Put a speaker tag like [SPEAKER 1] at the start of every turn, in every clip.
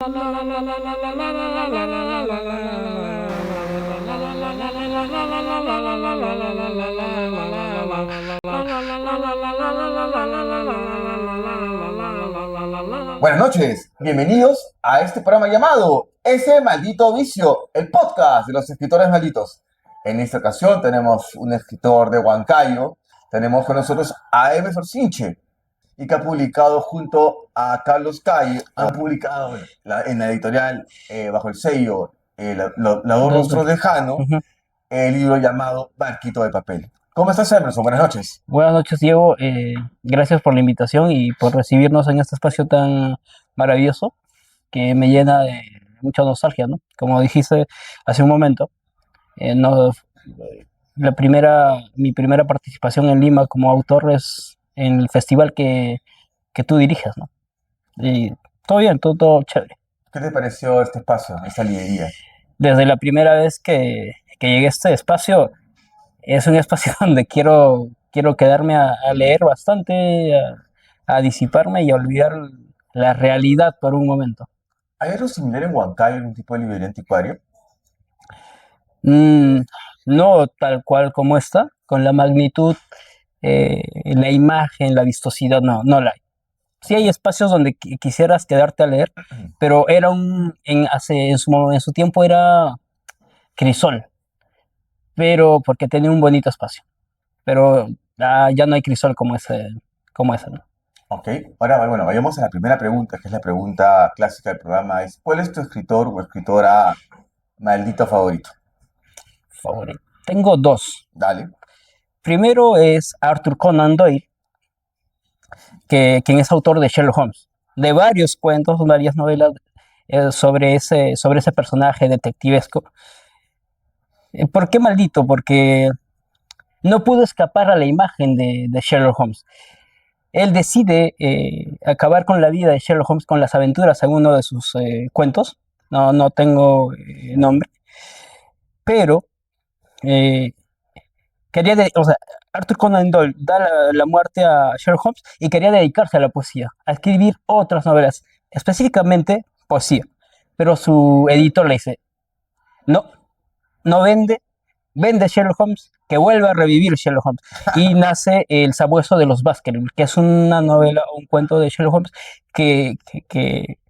[SPEAKER 1] Buenas noches, bienvenidos a este programa llamado Ese Maldito Vicio, el podcast de los escritores malditos. En esta ocasión tenemos un escritor de Huancayo, tenemos con nosotros a Emerson Sinche, y que ha publicado junto a Carlos Calle, han publicado en la editorial, bajo el sello Los Rostros de Jano,
[SPEAKER 2] Ujú.
[SPEAKER 1] el libro llamado Barquito de Papel. ¿Cómo estás, Emerson? Buenas noches.
[SPEAKER 2] Buenas noches, Diego. Gracias por la invitación y por recibirnos en este espacio tan maravilloso que me llena de mucha nostalgia, ¿no? Como dijiste hace un momento, no, mi primera participación en Lima como autor es en el festival que tú diriges, ¿no? Y todo bien, todo chévere.
[SPEAKER 1] ¿Qué te pareció este espacio, esta librería?
[SPEAKER 2] Desde la primera vez que llegué a este espacio, es un espacio donde quiero quedarme a leer bastante, a disiparme y a olvidar la realidad por un momento.
[SPEAKER 1] ¿Hay algo similar en Huancayo, algún tipo de librería anticuaria?
[SPEAKER 2] Mm, no tal cual como esta, con la magnitud, la imagen, la vistosidad, no la hay. Sí hay espacios donde quisieras quedarte a leer, pero era en su tiempo era Crisol, pero porque tenía un bonito espacio. Pero ya no hay Crisol como ese, ¿no?
[SPEAKER 1] Ok, ahora bueno, vayamos a la primera pregunta, que es la pregunta clásica del programa, es ¿cuál es tu escritor o escritora maldito favorito?
[SPEAKER 2] Favorito. Tengo dos.
[SPEAKER 1] Dale.
[SPEAKER 2] Primero es Arthur Conan Doyle, quien es autor de Sherlock Holmes, de varios cuentos, varias novelas sobre ese personaje detectivesco. ¿Por qué maldito? Porque no pudo escapar a la imagen de Sherlock Holmes. Él decide acabar con la vida de Sherlock Holmes con las aventuras en uno de sus cuentos. No tengo nombre, pero eh, o sea, Arthur Conan Doyle da la muerte a Sherlock Holmes y quería dedicarse a la poesía, a escribir otras novelas, específicamente poesía. Pero su editor le dice, no, no vende Sherlock Holmes, que vuelva a revivir Sherlock Holmes. Y nace El Sabueso de los Baskerville, que es una novela, un cuento de Sherlock Holmes que, que, que,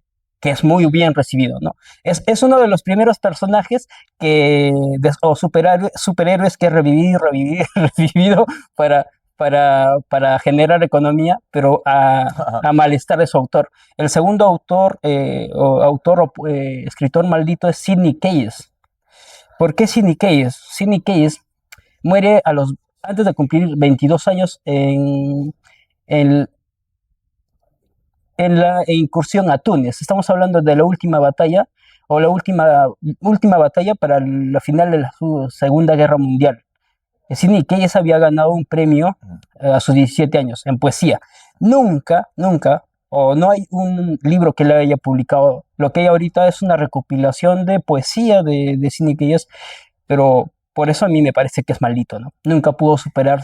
[SPEAKER 2] que es muy bien recibido, ¿no? Es uno de los primeros personajes o superhéroes que he revivido, revivido para, para generar economía, pero a malestar de su autor. El segundo escritor maldito es Sidney Cayce. ¿Por qué Sidney Cayce? Sidney Cayce muere antes de cumplir 22 años en, en la incursión a Túnez. Estamos hablando de la última batalla o la última batalla para la final de la Segunda Guerra Mundial. Sidney Cayce había ganado un premio a sus 17 años en poesía. Nunca, o no hay un libro que le haya publicado. Lo que hay ahorita es una recopilación de poesía de Sidney Cayce, pero por eso a mí me parece que es maldito, ¿no? Nunca pudo superar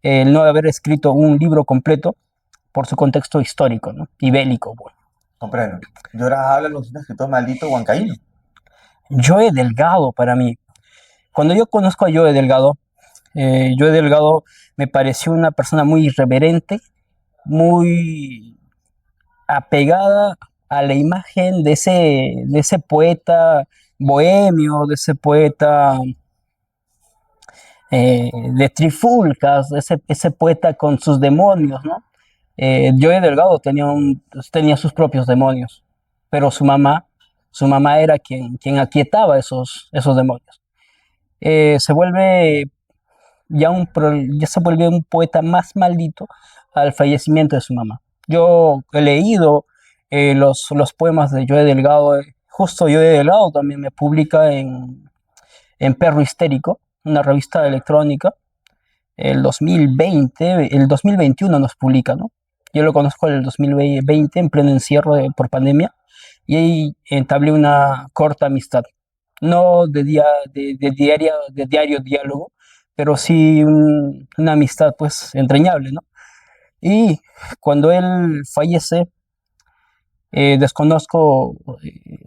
[SPEAKER 2] el no haber escrito un libro completo por su contexto histórico, ¿no? Y bélico. Bueno.
[SPEAKER 1] Comprendo. Y ahora háblanos de un escritor maldito huancaíno.
[SPEAKER 2] Joe Delgado para mí. Cuando yo conozco a Joe Delgado me pareció una persona muy irreverente, muy apegada a la imagen de ese poeta bohemio, de ese poeta de trifulcas, ese poeta con sus demonios, ¿no? Joe Delgado tenía sus propios demonios, pero su mamá era quien aquietaba esos demonios. Se vuelve ya se vuelve un poeta más maldito al fallecimiento de su mamá. Yo he leído los poemas de Joe Delgado, justo Joe Delgado también me publica en Perro Histérico, una revista electrónica, el 2021 nos publica, ¿no? Yo lo conozco en el 2020, en pleno encierro por pandemia, y ahí entablé una corta amistad, no de diario diálogo, pero sí una amistad pues entrañable, ¿no? Y cuando él fallece, desconozco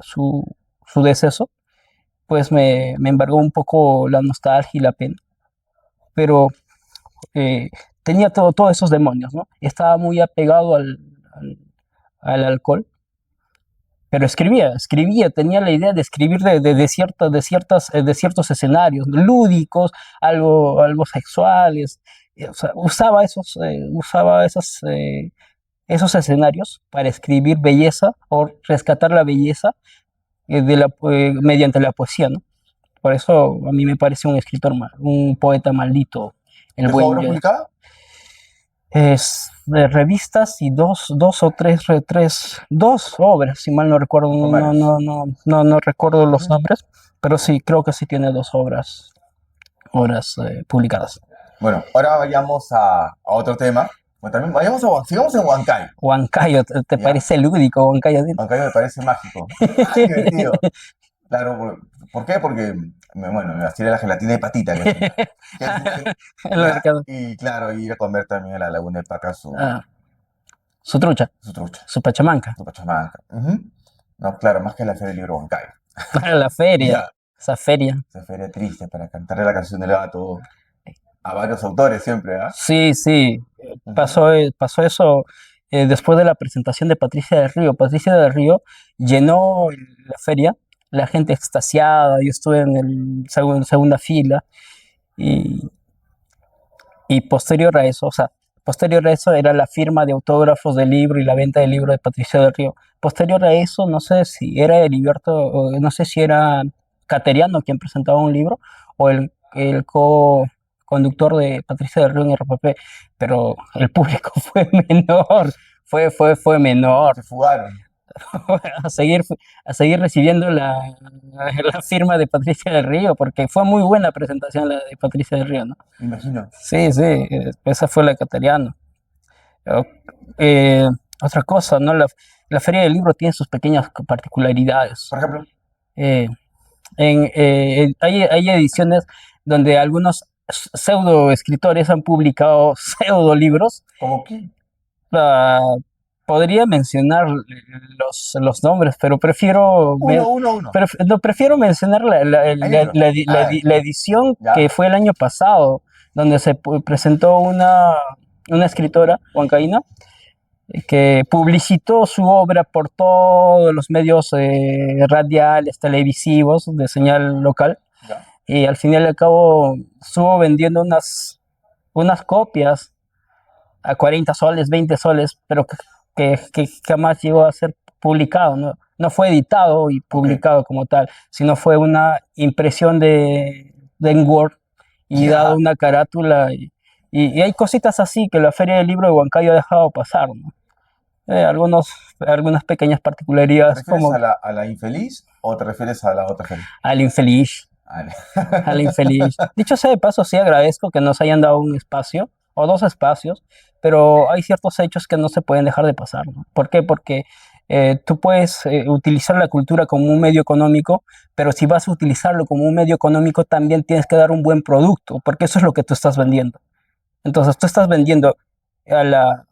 [SPEAKER 2] su deceso, pues me embargó un poco la nostalgia y la pena, pero eh, tenía todos esos demonios, ¿no? Estaba muy apegado al, al alcohol, pero escribía, tenía la idea de escribir de ciertos escenarios lúdicos, algo sexuales, o sea, esos escenarios para escribir belleza o rescatar la belleza mediante la poesía, ¿no? Por eso a mí me parece un escritor, un poeta maldito, el
[SPEAKER 1] ¿Dejó
[SPEAKER 2] buen
[SPEAKER 1] obra publicada?
[SPEAKER 2] es de revistas y dos o dos obras, si mal no recuerdo,
[SPEAKER 1] Son
[SPEAKER 2] no,
[SPEAKER 1] varios.
[SPEAKER 2] no recuerdo los
[SPEAKER 1] Ujú.
[SPEAKER 2] nombres, pero sí, creo que sí tiene dos obras publicadas.
[SPEAKER 1] Bueno, ahora vayamos a otro tema. Bueno, también sigamos en Huancayo,
[SPEAKER 2] Huancayo, ¿te
[SPEAKER 1] ¿ya?
[SPEAKER 2] parece lúdico Huancayo?
[SPEAKER 1] Huancayo me parece mágico. Divertido. Claro, ¿por qué? Porque, bueno, me vacilé la gelatina de patita, que es
[SPEAKER 2] El
[SPEAKER 1] ¿ya?
[SPEAKER 2] mercado.
[SPEAKER 1] Y claro, ir a comer también a la Laguna de Paca
[SPEAKER 2] Ah, su trucha,
[SPEAKER 1] su trucha,
[SPEAKER 2] su pachamanca,
[SPEAKER 1] su pachamanca. Ujú. No, claro, más que la Feria del Libro Huancayo.
[SPEAKER 2] para la feria,
[SPEAKER 1] Ya,
[SPEAKER 2] esa feria.
[SPEAKER 1] esa feria triste para cantarle la canción del gato a varios autores siempre, ¿ah?
[SPEAKER 2] Sí, sí,
[SPEAKER 1] Ujú.
[SPEAKER 2] pasó eso después de la presentación de Patricia del Río. Patricia del Río llenó la feria, la gente extasiada, yo estuve en el segunda fila y, y posterior a eso, o sea, posterior a eso era la firma de autógrafos del libro y la venta del libro de Patricia del Río. Posterior a eso, no sé si era Heriberto, o no sé si era Cateriano quien presentaba un libro o el co-conductor de Patricia del Río en RPP, pero el público fue menor, fue menor.
[SPEAKER 1] Se fugaron,
[SPEAKER 2] a seguir, a seguir recibiendo la firma de Patricia del Río, porque fue muy buena presentación la de Patricia del Río, ¿no?
[SPEAKER 1] me imagino.
[SPEAKER 2] Sí, sí, esa fue la Cateriano. O- eh, Otra cosa, ¿no? La Feria del Libro tiene sus pequeñas particularidades.
[SPEAKER 1] Por ejemplo,
[SPEAKER 2] Eh, hay ediciones donde algunos pseudo escritores han publicado pseudo libros.
[SPEAKER 1] ¿como quién?
[SPEAKER 2] Ah, podría mencionar los nombres, pero
[SPEAKER 1] Uno.
[SPEAKER 2] no, prefiero mencionar
[SPEAKER 1] ¿Hay libro? A ver,
[SPEAKER 2] la edición que
[SPEAKER 1] ¿ya?
[SPEAKER 2] fue el año pasado, donde presentó una escritora, huancaína, que publicitó su obra por todos los medios radiales, televisivos, de señal local,
[SPEAKER 1] ¿Ya?
[SPEAKER 2] y al fin y al cabo estuvo vendiendo unas copias a 40 soles, 20 soles, pero que jamás llegó a ser publicado, ¿no? No fue editado y
[SPEAKER 1] Ok.
[SPEAKER 2] publicado como tal, sino fue una impresión de en Word y dado
[SPEAKER 1] Ya.
[SPEAKER 2] una carátula. Y hay cositas así que la Feria del Libro de Huancayo ha dejado pasar, ¿no? Algunas pequeñas
[SPEAKER 1] ¿Te
[SPEAKER 2] particularidades
[SPEAKER 1] refieres
[SPEAKER 2] como
[SPEAKER 1] a la infeliz o te refieres a la otra feria?
[SPEAKER 2] al infeliz,
[SPEAKER 1] Ah, no.
[SPEAKER 2] al infeliz. Dicho sea de paso, sí agradezco que nos hayan dado un espacio o dos espacios, pero hay ciertos hechos que no se pueden dejar de pasar, ¿no? ¿Por qué? Porque tú puedes utilizar la cultura como un medio económico, pero si vas a utilizarlo como un medio económico, también tienes que dar un buen producto, porque eso es lo que tú estás vendiendo. Entonces, tú estás vendiendo a la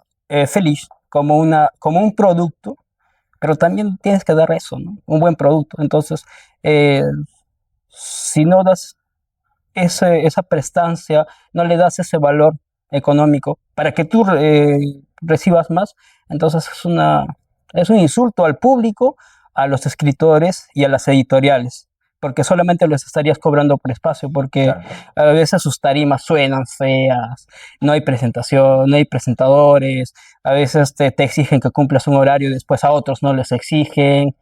[SPEAKER 2] Feliz como un producto, pero también tienes que dar eso, ¿no? Un buen producto. Entonces, eh, si no das esa prestancia, no le das ese valor económico para que tú recibas más, entonces es un insulto al público, a los escritores y a las editoriales, porque solamente los estarías cobrando por espacio, porque
[SPEAKER 1] Claro.
[SPEAKER 2] a veces sus tarimas suenan feas, no hay presentación, no hay presentadores, a veces te exigen que cumplas un horario, después a otros no les exigen,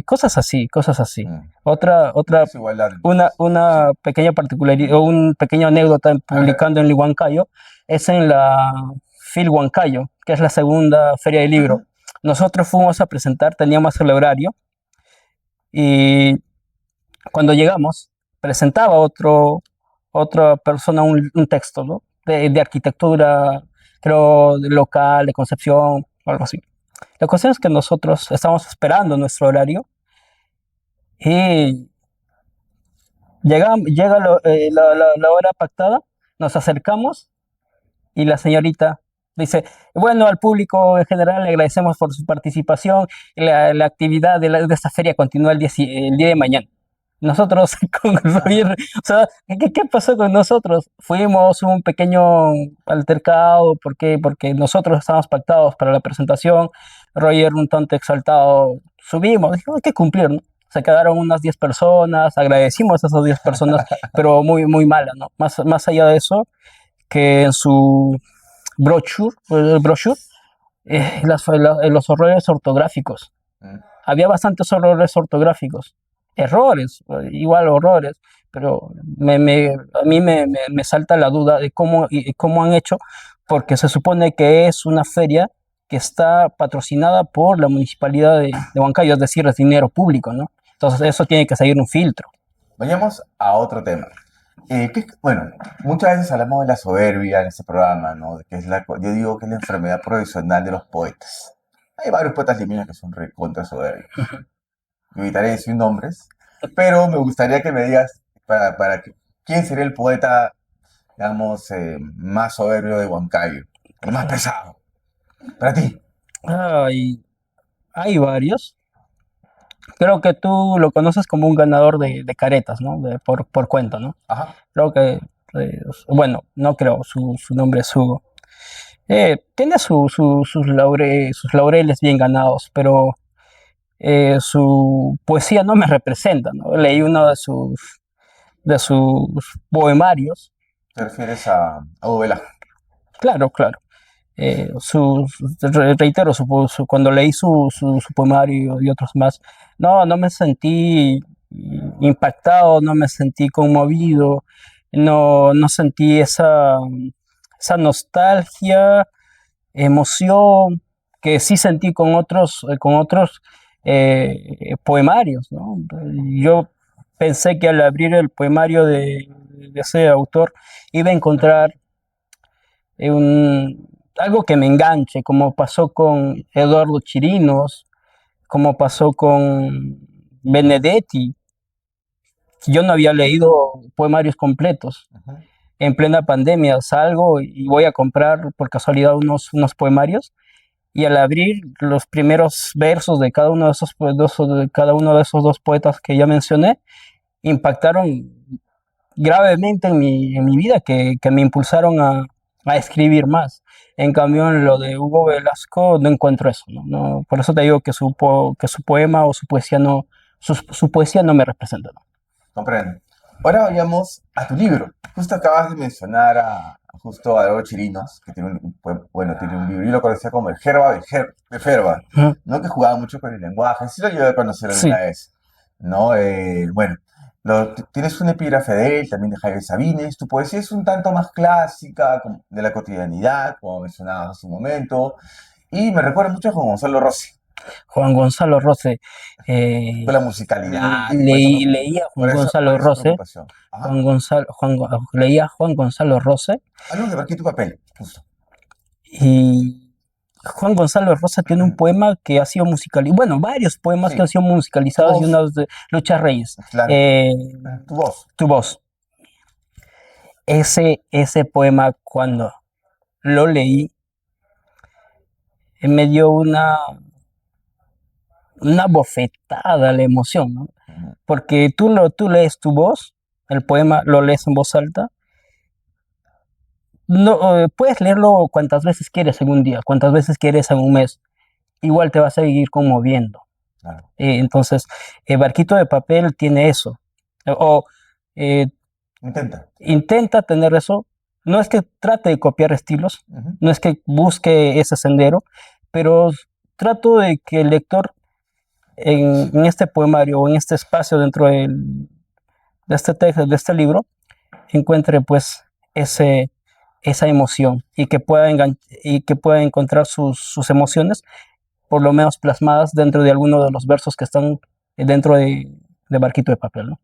[SPEAKER 2] cosas así, cosas así.
[SPEAKER 1] Mm.
[SPEAKER 2] Otra
[SPEAKER 1] Desigualdad, entonces. Sí.
[SPEAKER 2] una pequeña particularidad o un pequeño anécdota
[SPEAKER 1] A ver.
[SPEAKER 2] publicando en el Huancayo es en la FIL Huancayo, que es la segunda feria del libro.
[SPEAKER 1] Ujú.
[SPEAKER 2] Nosotros fuimos a presentar, teníamos el horario y cuando llegamos presentaba otra persona un texto, ¿no? De arquitectura, creo, local, de Concepción, o algo así. La cuestión es que nosotros estábamos esperando nuestro horario y llega la hora pactada, nos acercamos y la señorita Dice, bueno, al público en general le agradecemos por su participación. La actividad de esta feria continúa el día de mañana. Nosotros con Roger, o sea, ¿qué pasó con nosotros? Fuimos un pequeño altercado, ¿por qué? Porque nosotros estábamos pactados para la presentación. Roger, un tanto exaltado, subimos, dijimos, hay que cumplir, ¿no? Se quedaron unas 10 personas, agradecimos a esas 10 personas, pero muy, muy malas, ¿no? Más allá de eso, que en su brochure, los errores ortográficos.
[SPEAKER 1] Mm.
[SPEAKER 2] Había bastantes errores ortográficos. Errores, igual horrores, pero a mí me salta la duda de cómo han hecho, porque se supone que es una feria que está patrocinada por la municipalidad de Huancayo, es decir, es dinero público, ¿no? Entonces eso tiene que seguir un filtro.
[SPEAKER 1] Vayamos a otro tema. Bueno, muchas veces hablamos de la soberbia en este programa, ¿no? Yo digo que es la enfermedad profesional de los poetas. Hay varios poetas limeños que son recontra soberbios. Evitaré decir nombres, pero me gustaría que me digas, ¿quién sería el poeta, digamos, más soberbio de Huancayo? El más pesado. Para ti.
[SPEAKER 2] Hay varios. Creo que tú lo conoces como un ganador de caretas, ¿no? Por cuento, ¿no?
[SPEAKER 1] Ajá.
[SPEAKER 2] Creo que, bueno, no creo, su nombre es Hugo. Tiene sus laureles bien ganados, pero su poesía no me representa, ¿no? Leí uno de sus poemarios.
[SPEAKER 1] ¿Te refieres a Hugo Velasco?
[SPEAKER 2] Claro, claro. Reitero, cuando leí su poemario y otros más, no me sentí impactado, no me sentí conmovido, no sentí esa nostalgia, emoción que sí sentí con otros poemarios, ¿no? Yo pensé que al abrir el poemario de ese autor iba a encontrar algo que me enganche, como pasó con Eduardo Chirinos, como pasó con Benedetti. Yo no había leído poemarios completos.
[SPEAKER 1] Ujú.
[SPEAKER 2] En plena pandemia salgo y voy a comprar por casualidad unos poemarios y al abrir los primeros versos de cada uno de esos dos poetas que ya mencioné, impactaron gravemente en mi vida, que me impulsaron a escribir más. En cambio, en lo de Hugo Velasco no encuentro eso, ¿no? Por eso te digo que su poema o su poesía no me representa, ¿no?
[SPEAKER 1] Comprendo. Ahora vayamos a tu libro. Justo acabas de mencionar justo a Eduardo Chirinos, que tiene tiene un libro, yo lo conocía como el Gerba de Ferba,
[SPEAKER 2] Ujú.
[SPEAKER 1] ¿no? Que jugaba mucho con el lenguaje, sí lo llegué a conocer alguna
[SPEAKER 2] Sí,
[SPEAKER 1] vez, ¿no? Bueno, tienes un epígrafe de él, también de Jaime Sabines, tu poesía es un tanto más clásica, de la cotidianidad, como mencionabas hace un momento, y me recuerda mucho a Juan Gonzalo Rossi,
[SPEAKER 2] Juan Gonzalo Rose. eh,
[SPEAKER 1] con la musicalidad,
[SPEAKER 2] leía Juan
[SPEAKER 1] por
[SPEAKER 2] Gonzalo
[SPEAKER 1] esa
[SPEAKER 2] Rose,
[SPEAKER 1] preocupación. Ajá.
[SPEAKER 2] leía Juan Gonzalo Rose
[SPEAKER 1] Hablamos de Barquito Papel, justo.
[SPEAKER 2] y Juan Gonzalo Rosa tiene un poema que ha sido musicalizado, bueno, varios poemas que
[SPEAKER 1] Sí,
[SPEAKER 2] han sido
[SPEAKER 1] tu
[SPEAKER 2] musicalizados y
[SPEAKER 1] voz,
[SPEAKER 2] uno de Lucha Reyes.
[SPEAKER 1] claro,
[SPEAKER 2] Eh,
[SPEAKER 1] tu voz.
[SPEAKER 2] Tu voz. Ese poema, cuando lo leí, me dio una bofetada la emoción, ¿no?
[SPEAKER 1] Ujú.
[SPEAKER 2] Porque tú lees tu voz, el poema lo lees en voz alta, no, puedes leerlo cuantas veces quieres en un día, cuantas veces quieres en un mes, igual te va a seguir conmoviendo.
[SPEAKER 1] Claro.
[SPEAKER 2] Entonces, Barquito de Papel tiene eso. O eh,
[SPEAKER 1] Intenta.
[SPEAKER 2] intenta tener eso. No es que trate de copiar estilos,
[SPEAKER 1] Ujú.
[SPEAKER 2] no es que busque ese sendero, pero trato de que el lector en este poemario o en este espacio dentro de este texto, de este libro, encuentre pues ese, esa emoción y que pueda encontrar sus emociones por lo menos plasmadas dentro de alguno de los versos que están dentro de Barquito de Papel, ¿no?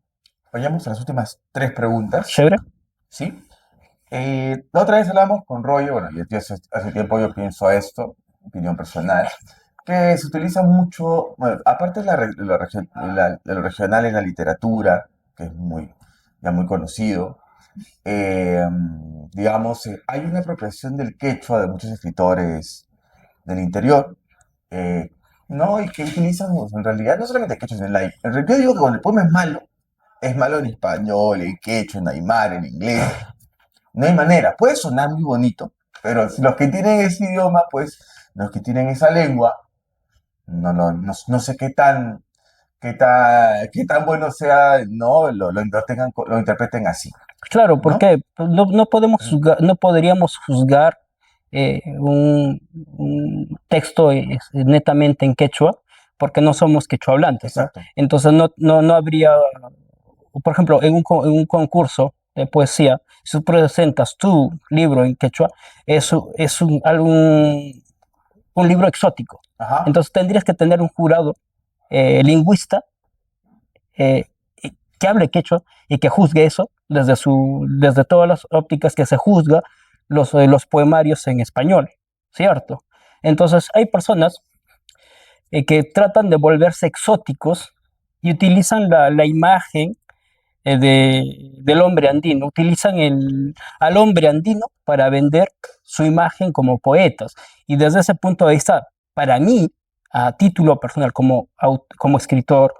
[SPEAKER 1] Vayamos a las últimas tres preguntas,
[SPEAKER 2] Chévere.
[SPEAKER 1] ¿sí? La otra vez hablamos con Roger, bueno, y hace tiempo yo pienso esto, opinión personal, que se utiliza mucho, bueno, aparte de lo regional en la literatura, que es ya muy conocido, eh, digamos, hay una apropiación del quechua de muchos escritores del interior, eh, ¿no? Y que utilizan, pues, en realidad, no solamente el quechua, sino en realidad yo digo que cuando el poema es malo en español, en quechua, en aymara, en inglés, no hay manera. Puede sonar muy bonito, pero si los que tienen ese idioma, pues, los que tienen esa lengua, no sé qué tan bueno sea, no, lo interpreten así,
[SPEAKER 2] Claro,
[SPEAKER 1] ¿no?
[SPEAKER 2] porque no podemos
[SPEAKER 1] Ujú.
[SPEAKER 2] juzgar, no podríamos juzgar un texto netamente en quechua, porque no somos quechua hablantes, ¿no?
[SPEAKER 1] Exacto.
[SPEAKER 2] Entonces no habría, por ejemplo, en un concurso de poesía, si tú presentas tu libro en quechua, es un libro exótico.
[SPEAKER 1] Ajá.
[SPEAKER 2] Entonces tendrías que tener un jurado lingüista eh, que hable quechua y que juzgue eso desde todas las ópticas que se juzga los poemarios en español, ¿cierto? Entonces hay personas que tratan de volverse exóticos y utilizan la imagen del hombre andino, utilizan al hombre andino para vender su imagen como poetas. Y desde ese punto de vista, para mí, a título personal, como escritor,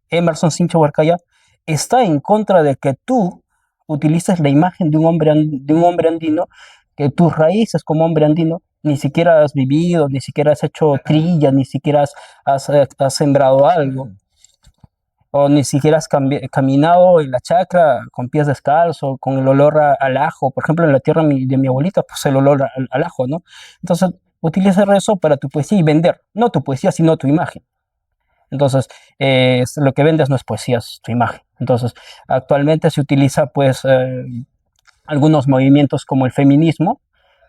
[SPEAKER 2] Emerson Sincho Huarcaya está en contra de que tú utilices la imagen de un hombre andino, que tus raíces como hombre andino ni siquiera has vivido, ni siquiera has hecho trilla, ni siquiera has sembrado algo,
[SPEAKER 1] Ujú.
[SPEAKER 2] o ni siquiera has caminado en la chacra con pies descalzos, con el olor al ajo. Por ejemplo, en la tierra de mi abuelita, pues el olor al ajo, ¿no? Entonces, utiliza eso para tu poesía y vender, no tu poesía, sino tu imagen. Entonces, lo que vendes no es poesía, es tu imagen. Entonces, actualmente se utiliza pues algunos movimientos como el feminismo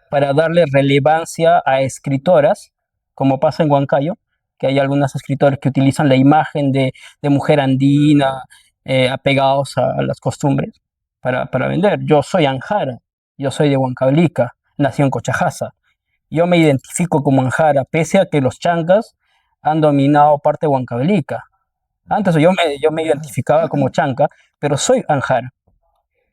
[SPEAKER 2] para darle relevancia a escritoras, como pasa en Huancayo, que hay algunas escritoras que utilizan la imagen de mujer andina, apegados a las costumbres, para vender. Yo soy Anjara, yo soy de Huancavelica, nací en Cochajaza. Yo me identifico como Anjara, pese a que los changas han dominado parte de Huancavelica. Antes yo me identificaba como chanca, pero soy Anjara,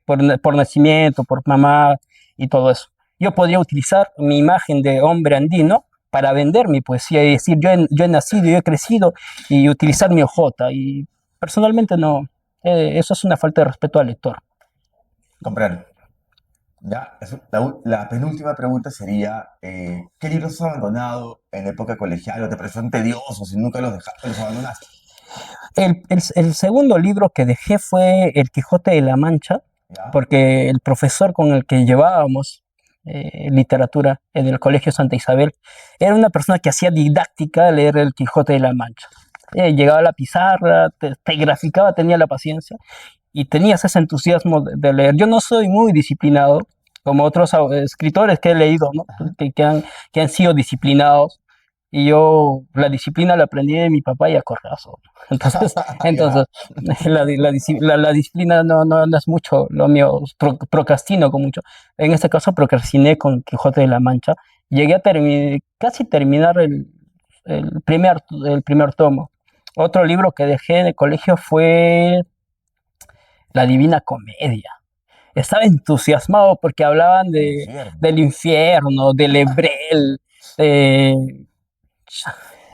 [SPEAKER 2] por nacimiento, por mamá y todo eso. Yo podría utilizar mi imagen de hombre andino para vender mi poesía y decir, yo he nacido, yo he crecido y utilizar mi ojota. Y personalmente no, eso es una falta de respeto al lector.
[SPEAKER 1] Comprendo. Ya, la penúltima pregunta sería, ¿qué libros has abandonado en época colegial o te parecieron tediosos y nunca los abandonaste?
[SPEAKER 2] El segundo libro que dejé fue El Quijote de la Mancha,
[SPEAKER 1] ¿Ya?
[SPEAKER 2] porque el profesor con el que llevábamos literatura en el Colegio Santa Isabel era una persona que hacía didáctica de leer El Quijote de la Mancha. Llegaba a la pizarra, te graficaba, tenía la paciencia y tenías ese entusiasmo de leer. Yo no soy muy disciplinado, como otros escritores que he leído, ¿no?
[SPEAKER 1] Ajá.
[SPEAKER 2] Que han sido disciplinados, y yo la disciplina la aprendí de mi papá y a corrazo. Entonces
[SPEAKER 1] Ya.
[SPEAKER 2] la disciplina no es mucho lo mío, procrastino con mucho. En este caso procrastiné con Quijote de la Mancha. Llegué a casi terminar el primer tomo. Otro libro que dejé de colegio fue La Divina Comedia. Estaba entusiasmado porque hablaban
[SPEAKER 1] El infierno.
[SPEAKER 2] del infierno, del Hebrel. de-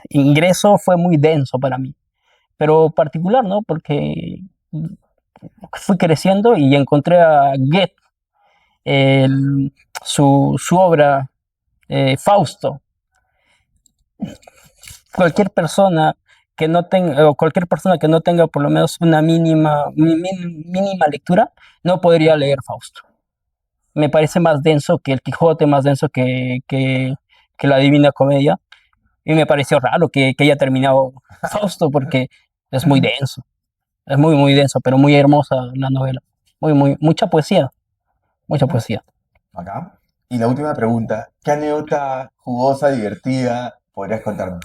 [SPEAKER 2] Ingreso fue muy denso para mí, pero particular, ¿no? Porque fui creciendo y encontré a Goethe, su obra Fausto. Cualquier persona o cualquier persona que no tenga por lo menos una mínima lectura no podría leer Fausto. Me parece más denso que el Quijote, más denso que la Divina Comedia. Y me pareció raro que haya terminado Fausto porque es muy denso, es muy denso, pero muy hermosa la novela. Mucha poesía, mucha poesía.
[SPEAKER 1] Acá. Y la última pregunta, ¿qué anécdota jugosa, divertida podrías contarme?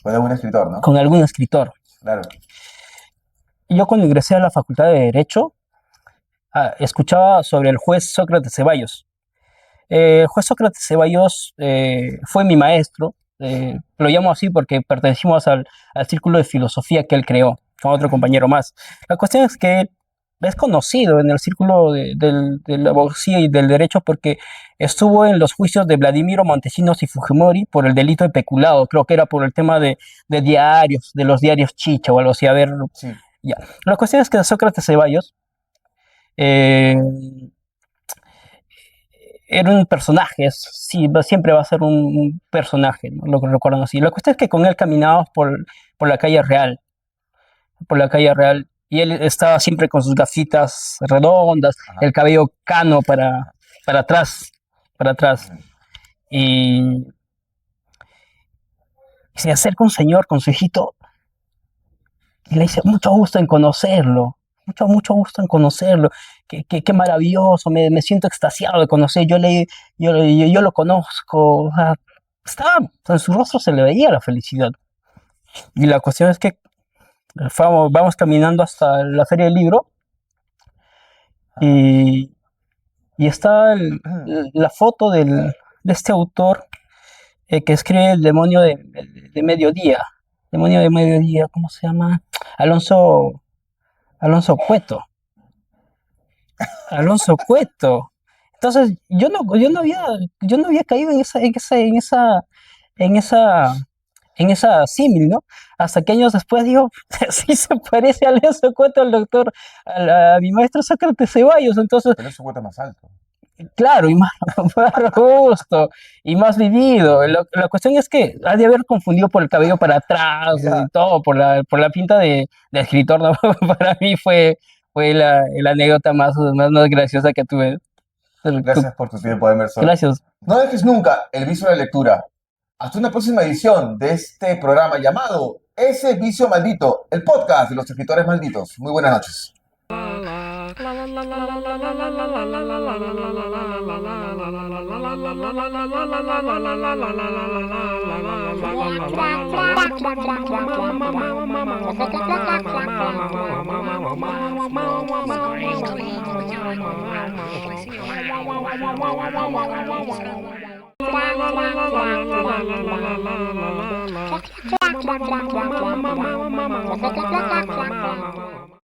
[SPEAKER 1] Con algún escritor, ¿no?
[SPEAKER 2] Con algún escritor.
[SPEAKER 1] Claro.
[SPEAKER 2] Yo cuando ingresé a la Facultad de Derecho, escuchaba sobre el juez Sócrates Ceballos. El juez Sócrates Ceballos fue mi maestro, lo llamo así porque pertenecimos al círculo de filosofía que él creó, con otro compañero más. La cuestión es que es conocido en el círculo de la abogacía y del derecho porque estuvo en los juicios de Vladimiro Montesinos y Fujimori por el delito de peculado. Creo que era por el tema de diarios, de los diarios Chicha o algo así. A ver,
[SPEAKER 1] Sí.
[SPEAKER 2] ya. La cuestión es que Sócrates Ceballos eh, era un personaje, sí, siempre va a ser un personaje, ¿no? Lo que recuerdan así. La cuestión es que con él caminábamos por la calle Real, por la calle Real, y él estaba siempre con sus gafitas redondas,
[SPEAKER 1] Ajá.
[SPEAKER 2] el cabello cano para atrás, para atrás.
[SPEAKER 1] Ujú.
[SPEAKER 2] Y se acerca un señor con su hijito y le dice, mucho gusto en conocerlo, mucho gusto en conocerlo, qué maravilloso, me siento extasiado de conocer, yo lo conozco, o sea, en su rostro se le veía la felicidad. Y la cuestión es que vamos caminando hasta la Feria del Libro
[SPEAKER 1] Ajá.
[SPEAKER 2] y, y está la foto de este autor que escribe El demonio de mediodía. Demonio de mediodía, ¿cómo se llama? Alonso, Alonso Cueto. Alonso Cueto. Entonces, yo no había caído en esa, en esa símil, ¿no? Hasta que años después digo, sí se parece a Alonso Cueto al doctor, a mi maestro Sócrates Ceballos. Entonces,
[SPEAKER 1] Pero su cuota más alto.
[SPEAKER 2] claro, y más, más robusto y más vivido. La cuestión es que ha de haber confundido por el cabello para atrás y
[SPEAKER 1] Ya.
[SPEAKER 2] todo, por la pinta de escritor, ¿no? Para mí fue la anécdota más graciosa que tuve.
[SPEAKER 1] Gracias por tu tiempo, Emerson.
[SPEAKER 2] Gracias.
[SPEAKER 1] No dejes nunca el vicio de la lectura. Hasta una próxima edición de este programa llamado Ese Vicio Maldito, el podcast de los escritores malditos. Muy buenas noches.
[SPEAKER 3] Quack, quack, quack, quack, quack, quack, quack, quack, quack, quack, quack, quack, quack, quack, quack.